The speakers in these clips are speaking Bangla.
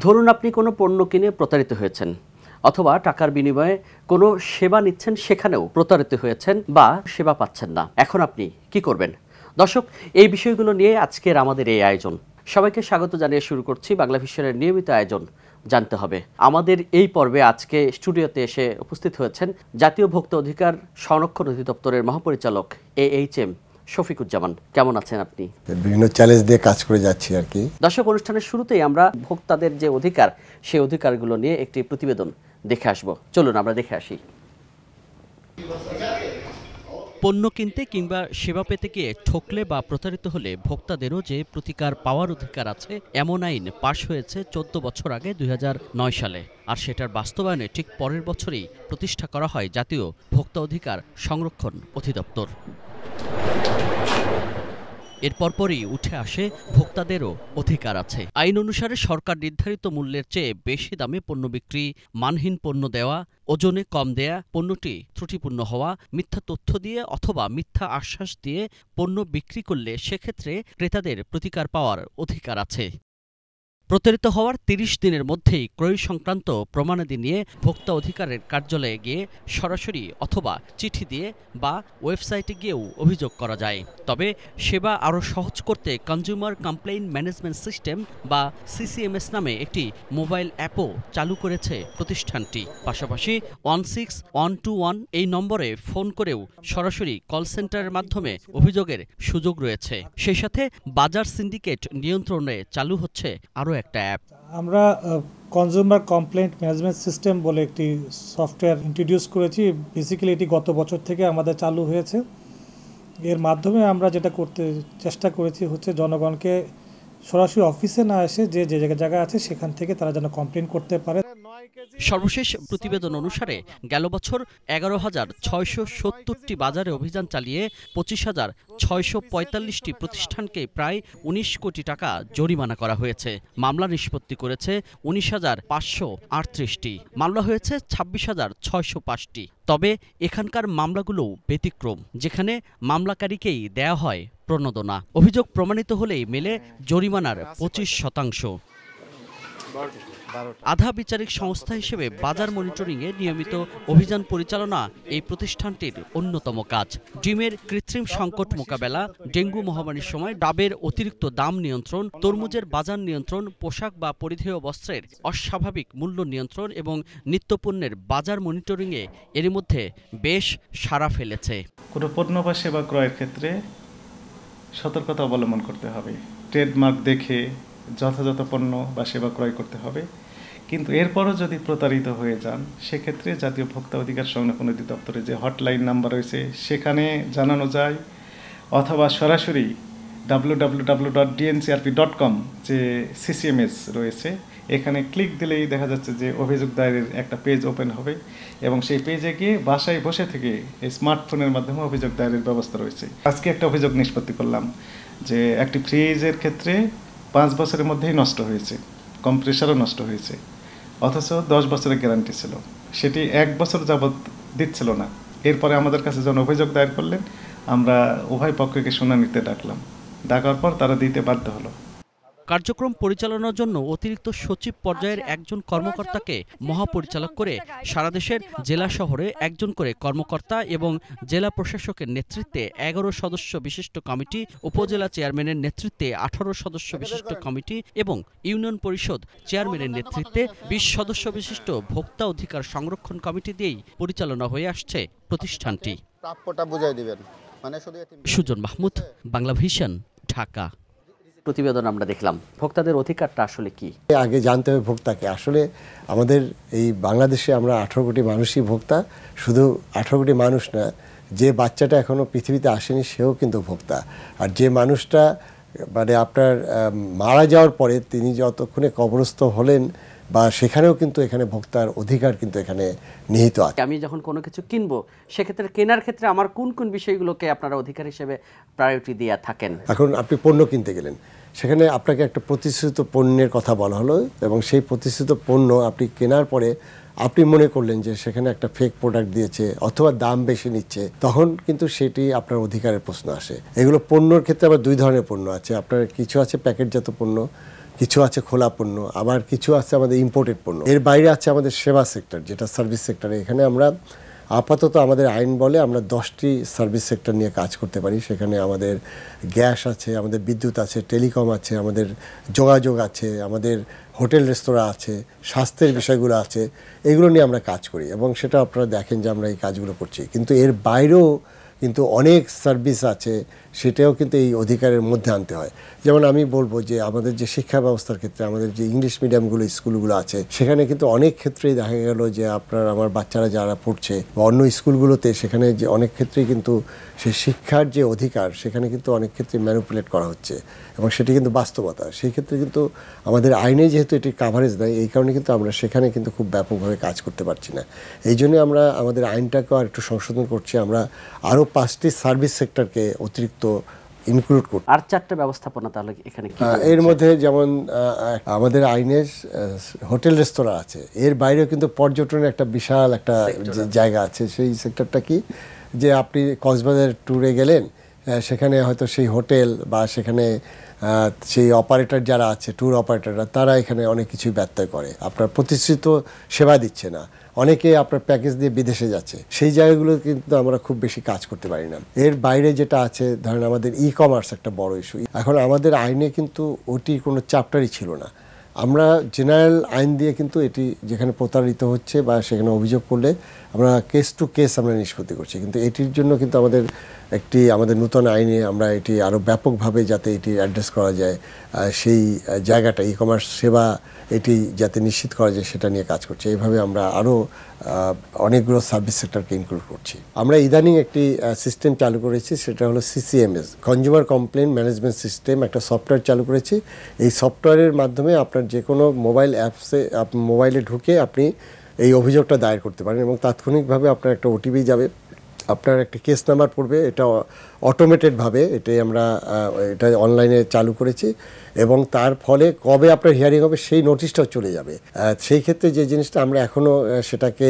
ধরুন আপনি কোনো পণ্য কিনে প্রতারিত হয়েছেন অথবা টাকার বিনিময়ে কোনো সেবা নিচ্ছেন, সেখানেও প্রতারিত হয়েছেন বা সেবা পাচ্ছেন না। এখন আপনি কি করবেন? দর্শক, এই বিষয়গুলো নিয়ে আজকের আমাদের এই আয়োজন। সবাইকে স্বাগত জানিয়ে শুরু করছি বাংলা ভিশনের নিয়মিত আয়োজন জানতে হবে। আমাদের এই পর্বে আজকে স্টুডিওতে এসে উপস্থিত হয়েছেন জাতীয় ভোক্তা অধিকার সংরক্ষণ অধিদপ্তরের মহাপরিচালক AHM শফিকুজ্জামান। কেমন আছেন আপনি? বিভিন্ন চ্যালেঞ্জ দিয়ে কাজ করে যাচ্ছি আর কি। দর্শক, অনুষ্ঠানের শুরুতেই আমরা ভোক্তাদের যে অধিকার, সেই অধিকারগুলো নিয়ে একটি প্রতিবেদন দেখে আসব। চলুন আমরা দেখে আসি। পণ্য কিনতে কিংবা সেবা পেতে গিয়ে ঠকলে বা প্রতারিত হলে ভোক্তাদেরও যে প্রতিকার পাওয়ার অধিকার আছে, এমন আইন পাশ হয়েছে 14 বছর আগে 2009 সালে। আর সেটার বাস্তবায়নে ঠিক পরের বছরই প্রতিষ্ঠা করা হয় জাতীয় ভোক্তা অধিকার সংরক্ষণ অধিদপ্তর। এর পরপরই উঠে আসে ভোক্তাদেরও অধিকার আছে। আইন অনুসারে সরকার নির্ধারিত মূল্যের চেয়ে বেশি দামে পণ্য বিক্রি, মানহীন পণ্য দেওয়া, ওজনে কম দেয়া, পণ্যটি ত্রুটিপূর্ণ হওয়া, মিথ্যা তথ্য দিয়ে অথবা মিথ্যা আশ্বাস দিয়ে পণ্য বিক্রি করলে সেক্ষেত্রে ক্রেতাদের প্রতিকার পাওয়ার অধিকার আছে। প্রতারিত হওয়ার 30 দিনের মধ্যেই ক্রয় সংক্রান্ত প্রমাণাদি নিয়ে ভোক্তা অধিকারের কার্যালয়ে গিয়ে সরাসরি অথবা চিঠি দিয়ে বা ওয়েবসাইটে গিয়েও অভিযোগ করা যায়। তবে সেবা আরও সহজ করতে কনজিউমার কমপ্লেইন ম্যানেজমেন্ট সিস্টেম বা CCMS নামে একটি মোবাইল অ্যাপও চালু করেছে প্রতিষ্ঠানটি। পাশাপাশি 16121 এই নম্বরে ফোন করেও সরাসরি কল সেন্টারের মাধ্যমে অভিযোগের সুযোগ রয়েছে। সেই সাথে বাজার সিন্ডিকেট নিয়ন্ত্রণে চালু হচ্ছে আরও একটা অ্যাপ। আমরা কনজিউমার কমপ্লেন্ট ম্যানেজমেন্ট সিস্টেম বলে একটি সফটওয়্যার ইন্ট্রোডিউস করেছি। বেসিক্যালি এটি গত বছর থেকে আমাদের চালু হয়েছে। এর মাধ্যমে আমরা যেটা করতে চেষ্টা করেছি হচ্ছে জনগণকে সরাসরি অফিসে না এসে যে জায়গায় আছে সেখান থেকে তারা যেন কমপ্লেন করতে পারে। সর্বশেষ প্রতিবেদন অনুসারে গেল বছর 11,670টি বাজারে অভিযান চালিয়ে 25,645টি প্রতিষ্ঠানকে প্রায় 19 কোটি টাকা জরিমানা করা হয়েছে। মামলা নিষ্পত্তি করেছে 19,538টি। মামলা হয়েছে 26,605টি। তবে এখানকার মামলাগুলো ব্যতিক্রম, যেখানে মামলাকারীকেই দেয়া হয় প্রণোদনা। অভিযোগ প্রমাণিত হলেই মেলে জরিমানার 25%। আধা বিচারিক সংস্থা হিসেবে বাজার মনিটরিংয়ে নিয়মিত অভিযান পরিচালনা এই প্রতিষ্ঠানটির অন্যতম কাজ। ডিমের কৃত্রিম সংকট মোকাবেলা, ডেঙ্গু মহামারীর সময় ডাবের অতিরিক্ত দাম নিয়ন্ত্রণ, তরমুজের বাজার নিয়ন্ত্রণ, পোশাক বা পরিধেয় বস্ত্রের অস্বাভাবিক মূল্য নিয়ন্ত্রণ এবং নিত্যপণ্যের বাজার মনিটরিংয়ে এর মধ্যে বেশ সাড়া ফেলেছে। কোনো পণ্য বা সেবা ক্রয়ের ক্ষেত্রে সতর্কতা অবলম্বন করতে হবে। ট্রেডমার্ক দেখে যথাযথ পণ্য বা সেবা ক্রয় করতে হবে। কিন্তু এরপরও যদি প্রতারিত হয়ে যান, সেক্ষেত্রে জাতীয় ভোক্তা অধিকার সংরক্ষণ অধিদপ্তরের যে হটলাইন নাম্বার রয়েছে সেখানে জানানো যায়, অথবা সরাসরি www.dncrp.com যে CCMS রয়েছে, এখানে ক্লিক দিলেই দেখা যাচ্ছে যে অভিযোগ দায়েরের একটা পেজ ওপেন হবে এবং সেই পেজে গিয়ে বাসায় বসে থেকে এই স্মার্টফোনের মাধ্যমে অভিযোগ দায়েরের ব্যবস্থা রয়েছে। আজকে একটা অভিযোগ নিষ্পত্তি করলাম যে একটি ফ্রিজের ক্ষেত্রে 5 বছরের মধ্যেই নষ্ট হয়েছে, কম্প্রেসারও নষ্ট হয়েছে, অথচ 10 বছরের গ্যারান্টি ছিল, সেটি 1 বছর যাবৎ দিচ্ছিল না। এরপরে আমাদের কাছে যখন অভিযোগ দায়ের করলেন, আমরা উভয় পক্ষকে শুনানিতে ডাকার পর তারা দিতে বাধ্য হলো। কার্যক্রম পরিচালনার জন্য অতিরিক্ত সচিব পর্যায়ের একজন কর্মকর্তাকে মহাপরিচালক করে সারা দেশের জেলা শহরে একজন করে কর্মকর্তা এবং জেলা প্রশাসকের নেতৃত্বে 11 সদস্য বিশিষ্ট কমিটি, উপজেলা চেয়ারম্যানের নেতৃত্বে 18 সদস্য বিশিষ্ট কমিটি এবং ইউনিয়ন পরিষদ চেয়ারম্যানের নেতৃত্বে 20 সদস্য বিশিষ্ট ভোক্তা অধিকার সংরক্ষণ কমিটি দিয়েই পরিচালনা হয়ে আসছে প্রতিষ্ঠানটি। সুজন মাহমুদ, বাংলা ভিশন, ঢাকা। প্রতিবেদন আমরা দেখলাম, ভোক্তাদের অধিকারটা আসলে কি? আগে জানতে হবে ভোক্তাকে। আসলে আমাদের এই বাংলাদেশে আমরা 18 কোটি মানুষই ভোক্তা। শুধু 18 কোটি মানুষ না, যে বাচ্চাটা এখনো পৃথিবীতে আসেনি সেও কিন্তু ভোক্তা। আর যে মানুষটা মানে আপনার মারা যাওয়ার পরে তিনি যতক্ষণে কবরস্থ হলেন বা সেখানেও কিন্তু এখানে ভোক্তার অধিকার কিন্তু এখানে নিহিত আছে। আমি যখন কোনো কিছু কিনবো, সেক্ষেত্রে কেনার ক্ষেত্রে আমার কোন কোন বিষয়গুলোকে আপনারা অধিকার হিসেবে প্রায়োরিটি দিয়ে থাকেন? এখন আপনি পণ্য কিনতে গেলেন, সেখানে আপনাকে একটা প্রতিশ্রুত পণ্যের কথা বলা হলো এবং সেই প্রতিশ্রুত পণ্য আপনি কেনার পরে আপনি মনে করলেন যে সেখানে একটা ফেক প্রোডাক্ট দিয়েছে অথবা দাম বেশি নিচ্ছে, তখন কিন্তু সেটি আপনার অধিকারের প্রশ্ন আসে। এগুলো পণ্যর ক্ষেত্রে আবার দুই ধরনের পণ্য আছে। আপনার কিছু আছে প্যাকেটজাত পণ্য, কিছু আছে খোলা পণ্য, আবার কিছু আছে আমাদের ইম্পোর্টেড পণ্য। এর বাইরে আছে আমাদের সেবা সেক্টর, যেটা সার্ভিস সেক্টরে। এখানে আমরা আপাতত আমাদের আইন বলে আমরা 10টি সার্ভিস সেক্টর নিয়ে কাজ করতে পারি। সেখানে আমাদের গ্যাস আছে, আমাদের বিদ্যুৎ আছে, টেলিকম আছে, আমাদের যোগাযোগ আছে, আমাদের হোটেল রেস্তোরাঁ আছে, স্বাস্থ্যের বিষয়গুলো আছে। এগুলো নিয়ে আমরা কাজ করি এবং সেটা আপনারা দেখেন যে আমরা এই কাজগুলো করছি। কিন্তু এর বাইরেও কিন্তু অনেক সার্ভিস আছে, সেটাও কিন্তু এই অধিকারের মধ্যে আনতে হয়। যেমন আমি বলবো যে আমাদের যে শিক্ষা ব্যবস্থার ক্ষেত্রে আমাদের যে ইংলিশ মিডিয়ামগুলো স্কুলগুলো আছে, সেখানে কিন্তু অনেক ক্ষেত্রেই দেখা গেল যে আপনার আমার বাচ্চারা যারা পড়ছে বা অন্য স্কুলগুলোতে, সেখানে যে অনেক ক্ষেত্রেই কিন্তু সেই শিক্ষার যে অধিকার সেখানে কিন্তু অনেক ক্ষেত্রে ম্যানিপুলেট করা হচ্ছে এবং সেটি কিন্তু বাস্তবতা। সেই ক্ষেত্রে কিন্তু আমাদের আইনে যেহেতু এটি কাভারেজ দেয়, এই কারণে কিন্তু আমরা সেখানে কিন্তু খুব ব্যাপকভাবে কাজ করতে পারছি না। এই জন্য আমরা আমাদের আইনটাকেও আর একটু সংশোধন করছি। আমরা আরও 5টি সার্ভিস সেক্টরকে অতিরিক্ত ইনক্লুড করছি। আর 4টা ব্যবস্থাপনা তাহলে এখানে কি? এর মধ্যে যেমন আমাদের আইনের হোটেল রেস্তোরাঁ আছে, এর বাইরেও কিন্তু পর্যটনের একটা বিশাল একটা জায়গা আছে। সেই সেক্টরটা কি, যে আপনি কক্সবাজার ট্যুরে গেলেন, সেখানে হয়তো সেই হোটেল বা সেখানে সেই অপারেটর যারা আছে, ট্যুর অপারেটররা, তারা এখানে অনেক কিছুই ব্যত্যয় করে, আপনার প্রতিষ্ঠিত সেবা দিচ্ছে না। অনেকে আপনার প্যাকেজ দিয়ে বিদেশে যাচ্ছে, সেই জায়গাগুলো কিন্তু আমরা খুব বেশি কাজ করতে পারি না। এর বাইরে যেটা আছে, ধরেন আমাদের ই কমার্স একটা বড় ইস্যু। এখন আমাদের আইনে কিন্তু ওটি কোনো চ্যাপ্টারই ছিল না। আমরা জেনারেল আইন দিয়ে কিন্তু এটি যেখানে প্রতারিত হচ্ছে বা সেখানে অভিযোগ করলে আমরা কেস টু কেস আমরা নিষ্পত্তি করছি। কিন্তু এটির জন্য কিন্তু আমাদের নতুন আইনে আমরা এটি আরও ব্যাপকভাবে যাতে এটি অ্যাড্রেস করা যায়, সেই জায়গাটা ই কমার্স সেবা এটি যাতে নিশ্চিত করা যায়, সেটা নিয়ে কাজ করছি। এইভাবে আমরা আরও অনেকগুলো সার্ভিস সেক্টরকে ইনক্লুড করছি। আমরা ইদানিং একটি সিস্টেম চালু করেছি, সেটা হলো CCMS, consumer complain management system. একটা সফটওয়্যার চালু করেছি। এই সফটওয়্যারের মাধ্যমে আপনার যে কোনো মোবাইল অ্যাপসে মোবাইলে ঢুকে আপনি এই অভিযোগটা দায়ের করতে পারেন এবং তাৎক্ষণিকভাবে আপনার একটা ওটিপি যাবে, আপনার একটা কেস নাম্বার পড়বে। এটা অটোমেটেডভাবে এটা অনলাইনে চালু করেছি এবং তার ফলে কবে আপনার হিয়ারিং হবে সেই নোটিশটাও চলে যাবে। সেই ক্ষেত্রে যে জিনিসটা আমরা এখনও সেটাকে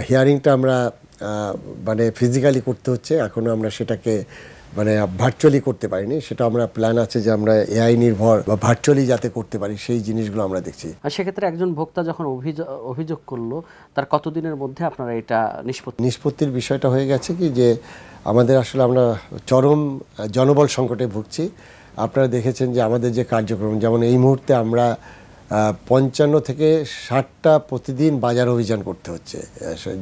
হিয়ারিংটা আমরা মানে ফিজিক্যালি করতে হচ্ছে, এখনও আমরা সেটাকে মানে ভার্চুয়ালি করতে পারিনি। সেটা আমরা প্ল্যান আছে যে আমরা AI নির্ভর বা ভার্চুয়ালি যাতে করতে পারি, সেই জিনিসগুলো আমরা দেখছি। আর সেক্ষেত্রে একজন ভোক্তা যখন অভিযোগ করলো, তার কতদিনের মধ্যে আপনারা এটা নিষ্পত্তির বিষয়টা হয়ে গেছে কি, যে আমাদের আসলে আমরা চরম জনবল সংকটে ভুগছি। আপনারা দেখেছেন যে আমাদের যে কার্যক্রম, যেমন এই মুহূর্তে আমরা 55 থেকে 60টা প্রতিদিন বাজার অভিযান করতে হচ্ছে।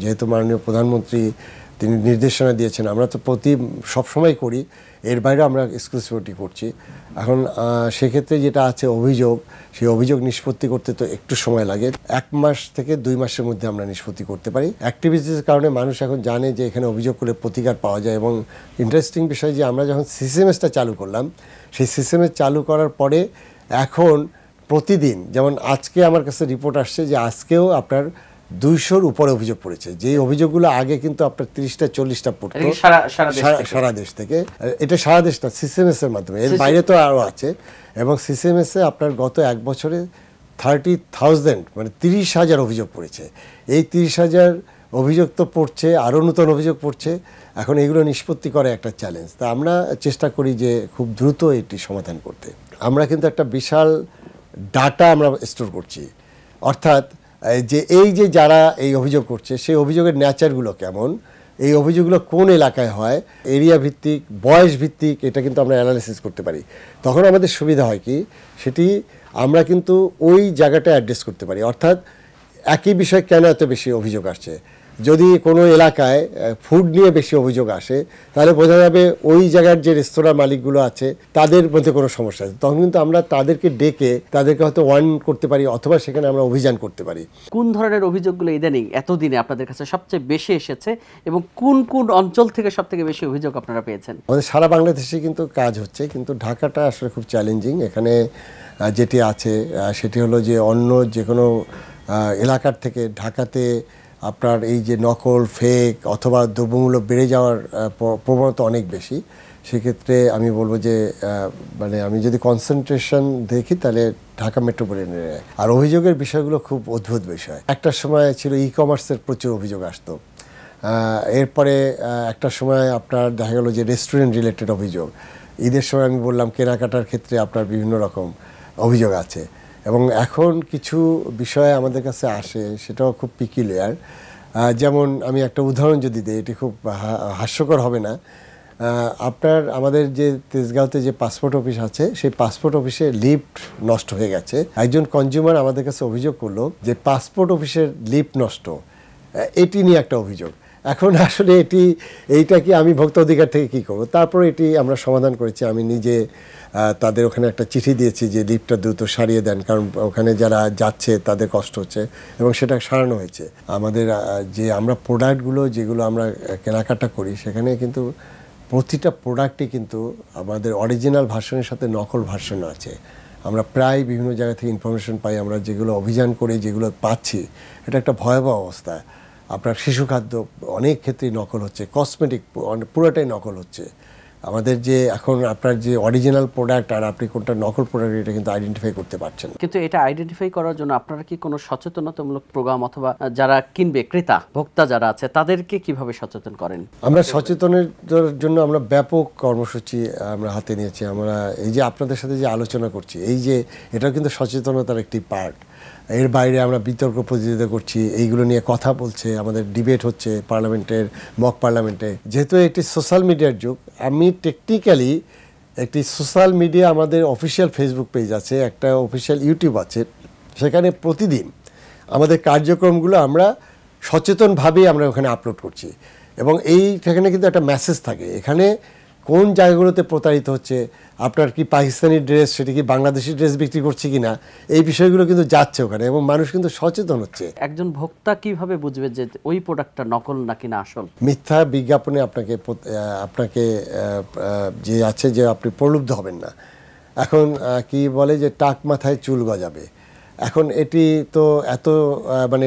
যেহেতু মাননীয় প্রধানমন্ত্রী তিনি নির্দেশনা দিয়েছেন, আমরা তো সবসময় করি, এর বাইরে আমরা এক্সক্লুসিভিটি করছি। এখন সেক্ষেত্রে যেটা আছে অভিযোগ, সেই অভিযোগ নিষ্পত্তি করতে তো একটু সময় লাগে। 1 মাস থেকে 2 মাসের মধ্যে আমরা নিষ্পত্তি করতে পারি। অ্যাক্টিভিটিসের কারণে মানুষ এখন জানে যে এখানে অভিযোগ করে প্রতিকার পাওয়া যায়। এবং ইন্টারেস্টিং বিষয় যে আমরা যখন CCMS-টা চালু করলাম, সেই CCMS চালু করার পরে এখন প্রতিদিন, যেমন আজকে আমার কাছে রিপোর্ট আসছে যে আজকেও আপনার 200-র উপরে অভিযোগ পড়েছে। যেই অভিযোগগুলো আগে কিন্তু আপনার 30টা 40টা পড়তো সারা দেশ থেকে। এটা সারা দেশ না, CCMS এর মাধ্যমে, এর বাইরে তো আরও আছে। এবং CCMS এ আপনার গত 1 বছরে 30,000 মানে 30,000 অভিযোগ পড়েছে। এই 30,000 অভিযোগ তো পড়ছে, আরও নতুন অভিযোগ পড়ছে। এখন এগুলো নিষ্পত্তি করা একটা চ্যালেঞ্জ। তা আমরা চেষ্টা করি যে খুব দ্রুত এটি সমাধান করতে। আমরা কিন্তু একটা বিশাল ডাটা আমরা স্টোর করছি, অর্থাৎ যে যারা এই অভিযোগ করছে সেই অভিযোগের নেচারগুলো কেমন, এই অভিযোগগুলো কোন এলাকায় হয়, এরিয়া ভিত্তিক, বয়স ভিত্তিক, এটা কিন্তু আমরা অ্যানালাইসিস করতে পারি। তখন আমাদের সুবিধা হয় কি, সেটি আমরা কিন্তু ওই জায়গাটা অ্যাড্রেস করতে পারি। অর্থাৎ একই বিষয় কেন এত বেশি অভিযোগ আসছে। যদি কোনো এলাকায় ফুড নিয়ে বেশি অভিযোগ আসে, তাহলে বোঝা যাবে ওই জায়গার যে রেস্তোরাঁ মালিকগুলো আছে তাদের মধ্যে কোনো সমস্যা আছে। তখন কিন্তু আমরা তাদেরকে ডেকে তাদেরকে হয়তো ওয়ার্ন করতে পারি, অথবা সেখানে আমরা অভিযান করতে পারি। কোন ধরনের অভিযোগগুলো ইদানিং এতদিনে আপনাদের কাছে সবচেয়ে বেশি এসেছে এবং কোন কোন অঞ্চল থেকে সবথেকে বেশি অভিযোগ আপনারা পেয়েছেন? আমাদের সারা বাংলাদেশে কিন্তু কাজ হচ্ছে, কিন্তু ঢাকাটা আসলে খুব চ্যালেঞ্জিং। এখানে যেটি আছে সেটি হলো যে অন্য যে কোনো এলাকার থেকে ঢাকাতে আপনার এই যে নকল, ফেক অথবা দ্রব্যমূল্য বেড়ে যাওয়ার প্রবণতা অনেক বেশি। সেক্ষেত্রে আমি বলবো যে মানে আমি যদি কনসেন্ট্রেশন দেখি তাহলে ঢাকা মেট্রোপলিটন এরিয়ায়। আর অভিযোগের বিষয়গুলো খুব অদ্ভুত বিষয়। একটা সময় ছিল ই-কমার্সের প্রচুর অভিযোগ আসতো, এরপরে একটা সময় আপনার দেখা গেল যে রেস্টুরেন্ট রিলেটেড অভিযোগ। ঈদের সময় আমি বললাম কেনাকাটার ক্ষেত্রে আপনার বিভিন্ন রকম, অভিযোগ আছে। এবং এখন কিছু বিষয় আমাদের কাছে আসে, সেটাও খুব পিকুলিয়ার। যেমন আমি একটা উদাহরণ যদি দিই, এটি খুব হাস্যকর হবে না। আমাদের যে তেজগাঁওতে যে পাসপোর্ট অফিস আছে, সেই পাসপোর্ট অফিসে লিফট নষ্ট হয়ে গেছে। একজন কনজিউমার আমাদের কাছে অভিযোগ করলো যে পাসপোর্ট অফিসের লিফট নষ্ট, এটি নিয়ে একটা অভিযোগ। এখন আসলে এইটা কি আমি ভোক্তা অধিকার থেকে কি করব? তারপর এটি আমরা সমাধান করেছি। আমি নিজে তাদের ওখানে একটা চিঠি দিয়েছি যে লিফটটা দ্রুত সারিয়ে দেন, কারণ ওখানে যারা যাচ্ছে তাদের কষ্ট হচ্ছে, এবং সেটা সারানো হয়েছে। আমাদের যে আমরা প্রোডাক্টগুলো যেগুলো আমরা কেনাকাটা করি, সেখানে কিন্তু প্রতিটা প্রোডাক্টই কিন্তু আমাদের অরিজিনাল ভার্সনের সাথে নকল ভার্সন আছে। আমরা প্রায় বিভিন্ন জায়গা থেকে ইনফরমেশন পাই, আমরা যেগুলো অভিযান করে যেগুলো পাচ্ছি, এটা একটা ভয়াবহ অবস্থা। আপনার শিশু খাদ্য অনেক ক্ষেত্রেই নকল হচ্ছে, কসমেটিক পুরোটাই নকল হচ্ছে। আমাদের যে এখন আপনার যে অরিজিনাল প্রোডাক্ট আর আপনি কোনটা নকল প্রোডাক্ট, এটা কিন্তু আইডেন্টিফাই করতে পারছেন। কিন্তু এটা আইডেন্টিফাই করার জন্য আপনারা কি কোনো সচেতনতামূলক প্রোগ্রাম অথবা যারা কিনবে, ক্রেতা ভোক্তা যারা আছে, তাদেরকে কিভাবে সচেতন করেন? আমরা সচেতনের জন্য আমরা ব্যাপক কর্মসূচি আমরা হাতে নিয়েছি। আমরা এই যে আপনাদের সাথে যে আলোচনা করছি, এই যে এটা কিন্তু সচেতনতার একটি পার্ট। এর বাইরে আমরা বিতর্ক প্রতিযোগিতা করছি, এইগুলো নিয়ে কথা বলছে, আমাদের ডিবেট হচ্ছে পার্লামেন্টের, মক পার্লামেন্টে। যেহেতু এটি সোশ্যাল মিডিয়ার যুগ, আমি টেকনিক্যালি একটি সোশ্যাল মিডিয়া, আমাদের অফিসিয়াল ফেসবুক পেজ আছে, একটা অফিসিয়াল ইউটিউব আছে, সেখানে প্রতিদিন আমাদের কার্যক্রমগুলো আমরা সচেতনভাবেই আমরা ওখানে আপলোড করছি। এবং সেখানে কিন্তু একটা মেসেজ থাকে, এখানে কোন জায়গাগুলোতে প্রতারিত হচ্ছে, আপনার কি পাকিস্তানি ড্রেস, সেটা কি বাংলাদেশি ড্রেস বিক্রি করছে কিনা, এই বিষয়গুলো কিন্তু যাচ্ছে ওখানে, এবং মানুষ কিন্তু সচেতন হচ্ছে। একজন ভোক্তা কিভাবে বুঝবে যে ওই প্রোডাক্টটা নকল নাকি না আসল? মিথ্যা বিজ্ঞাপনে আপনাকে যে আছে যে আপনি প্রলুব্ধ হবেন না। এখন কি বলে যে টাক মাথায় চুল গজাবে। এখন এটি তো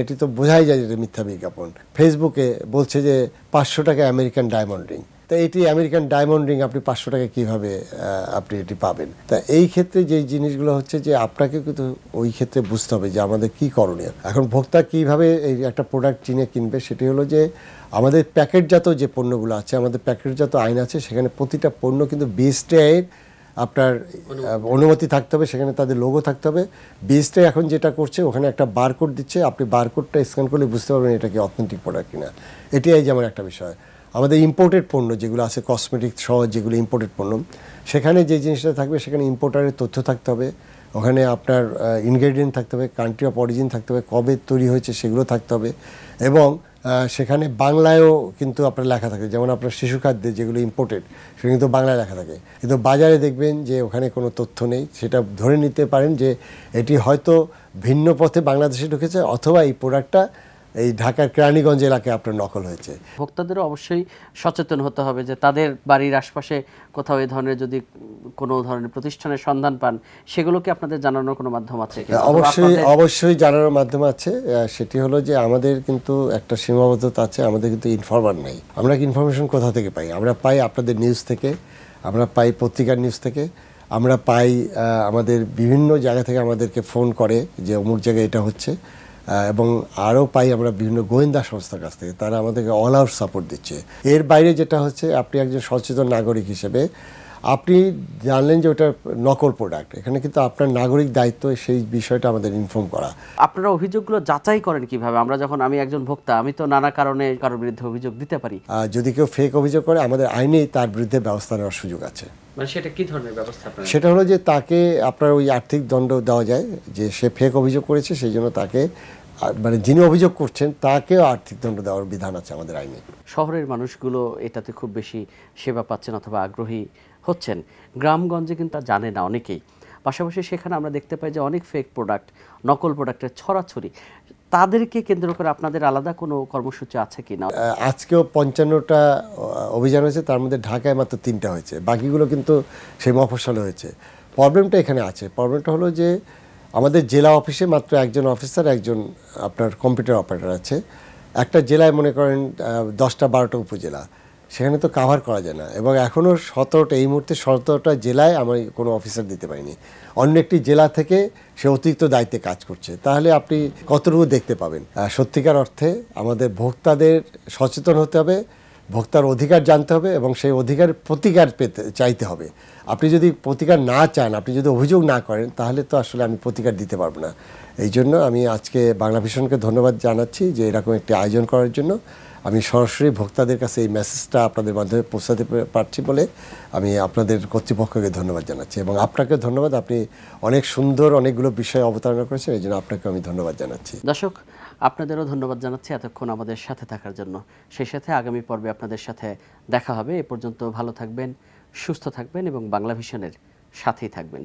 এটি তো বোঝাই যায় যে মিথ্যা বিজ্ঞাপন। ফেসবুকে বলছে যে 500 টাকা আমেরিকান ডায়মন্ড রিং, তা এটি আমেরিকান ডায়মন্ড রিং আপনি 500 টাকা কীভাবে আপনি এটি পাবেন? তা এই ক্ষেত্রে যে জিনিসগুলো হচ্ছে যে আপনাকে কিন্তু ওই ক্ষেত্রে বুঝতে হবে যে আমাদের কি করণীয়। এখন ভোক্তা কিভাবে এই একটা প্রোডাক্ট চিনে কিনবে, সেটি হলো যে আমাদের প্যাকেটজাত যে পণ্যগুলো আছে, আমাদের প্যাকেটজাত আইন আছে, সেখানে প্রতিটা পণ্য কিন্তু বিএসটিআইয়ের আপনার অনুমতি থাকতে হবে, সেখানে তাদের লোগো থাকতে হবে। বিএসটিআই এখন যেটা করছে, ওখানে একটা বারকোড দিচ্ছে, আপনি বারকোডটা স্ক্যান করলে বুঝতে পারবেন এটা কি অথেন্টিক প্রোডাক্ট কিনা। এটাই যেমন একটা বিষয়। আমাদের ইম্পোর্টেড পণ্য যেগুলো আছে, কসমেটিক সহ যেগুলো ইম্পোর্টেড পণ্য, সেখানে যে জিনিসটা থাকবে সেখানে ইম্পোর্টারের তথ্য থাকতে হবে, ওখানে আপনার ইনগ্রেডিয়েন্ট থাকতে হবে, কান্ট্রি অফ অরিজিন থাকতে হবে, কবে তৈরি হয়েছে সেগুলো থাকতে হবে, এবং সেখানে বাংলায়ও কিন্তু আপনার লেখা থাকে। যেমন আপনার শিশু খাদ্যে যেগুলো ইম্পোর্টেড, সেটা কিন্তু বাংলায় লেখা থাকে, কিন্তু বাজারে দেখবেন যে ওখানে কোনো তথ্য নেই। সেটা ধরে নিতে পারেন যে এটি হয়তো ভিন্ন পথে বাংলাদেশে ঢুকেছে, অথবা এই প্রোডাক্টটা এই ঢাকার কেরানীগঞ্জ এলাকায় আপনার নকল হয়েছে। ভোক্তাদেরও অবশ্যই সচেতন হতে হবে যে তাদের বাড়ির আশপাশে কোথাও এই ধরনের যদি কোনো ধরনের প্রতিষ্ঠানের সন্ধান পান, সেগুলোকে আপনাদের জানানোর কোনো মাধ্যম আছে? অবশ্যই জানানোর মাধ্যম আছে। সেটি হলো যে আমাদের কিন্তু একটা সীমাবদ্ধতা আছে, আমাদের কিন্তু ইনফরমার নেই। আমরা ইনফরমেশন কোথা থেকে পাই? আমরা পাই আপনাদের নিউজ থেকে, আমরা পাই পত্রিকার নিউজ থেকে, আমরা পাই আমাদের বিভিন্ন জায়গা থেকে আমাদেরকে ফোন করে যে অমুক জায়গায় এটা হচ্ছে, এবং আরও পাই আমরা বিভিন্ন গোয়েন্দা সংস্থার কাছ থেকে, তারা আমাদেরকে অল আউট সাপোর্ট দিচ্ছে। এর বাইরে যেটা হচ্ছে, আপনি একজন সচেতন নাগরিক হিসেবে আপনি জানলেন যে ওটা নকল প্রোডাক্ট, এখানে কিন্তু আপনার নাগরিক দায়িত্ব সেই বিষয়টা আমাদের ইনফর্ম করা। আপনারা অভিযোগগুলো যাচাই করেন কিভাবে? আমি একজন ভোক্তা, আমি তো নানা কারণে কারোর বিরুদ্ধে অভিযোগ দিতে পারি। যদি কেউ ফেক অভিযোগ করে, আমাদের আইনেই তার বিরুদ্ধে ব্যবস্থা নেওয়ার সুযোগ আছে। মানে সেটা কি ধরনের ব্যবস্থা? সেটা হলো যে তাকে আপনার ওই আর্থিক দণ্ড দেওয়া যায়, যে সে ফেক অভিযোগ করেছে, সেই জন্য তাকে, মানে যিনি অভিযোগ করছেন তাকেও আর্থিক দণ্ড দেওয়ার বিধান আছে আমাদের আইনে। শহরের মানুষগুলো এটাতে খুব বেশি সেবা পাচ্ছেন অথবা আগ্রহী হচ্ছেন, গ্রামগঞ্জে কিন্তু জানে না অনেকেই। পাশাপাশি সেখানে আমরা দেখতে পাই যে অনেক ফেক প্রোডাক্ট, নকল প্রোডাক্টের ছড়াছড়ি। তাদেরকে কেন্দ্র করে আপনাদের আলাদা কোনো কর্মসূচি আছে কি না? আজকেও 55টা অভিযান হয়েছে, তার মধ্যে ঢাকায় মাত্র 3টা হয়েছে, বাকিগুলো কিন্তু সেই মফস্বলে হয়েছে। প্রবলেমটা এখানে আছে। প্রবলেমটা হলো যে আমাদের জেলা অফিসে মাত্র একজন অফিসার, একজন আপনার কম্পিউটার অপারেটর আছে। একটা জেলায় মনে করেন 10টা 12টা উপজেলা, সেখানে তো কাভার করা যায় না। এবং এখনও 17টা, এই মুহূর্তে 17টা জেলায় আমি কোনো অফিসার দিতে পারিনি। অন্য একটি জেলা থেকে সে অতিরিক্ত দায়িত্বে কাজ করছে। তাহলে আপনি কতটুকু দেখতে পাবেন? সত্যিকার অর্থে আমাদের ভোক্তাদের সচেতন হতে হবে, ভোক্তার অধিকার জানতে হবে, এবং সেই অধিকারের প্রতিকার চাইতে হবে। আপনি যদি প্রতিকার না চান, আপনি যদি অভিযোগ না করেন, তাহলে তো আসলে আমি প্রতিকার দিতে পারবো না। এই জন্য আমি আজকে বাংলা ভিশনকে ধন্যবাদ জানাচ্ছি যে এরকম একটি আয়োজন করার জন্য। আমি সরাসরি ভোক্তাদের কাছে এই মেসেজটা আপনাদের মাধ্যমে পৌঁছাতে পারছি বলে আমি আপনাদের কর্তৃপক্ষকে ধন্যবাদ জানাচ্ছি, এবং আপনাকে ধন্যবাদ। আপনি অনেক সুন্দর অনেকগুলো বিষয় অবতারণা করেছেন, এই জন্য আপনাকে আমি ধন্যবাদ জানাচ্ছি। দর্শক, আপনাদেরও ধন্যবাদ জানাচ্ছি এতক্ষণ আমাদের সাথে থাকার জন্য। সেই সাথে আগামী পর্বে আপনাদের সাথে দেখা হবে। এ পর্যন্ত ভালো থাকবেন, সুস্থ থাকবেন এবং বাংলা ভিশনের সাথেই থাকবেন।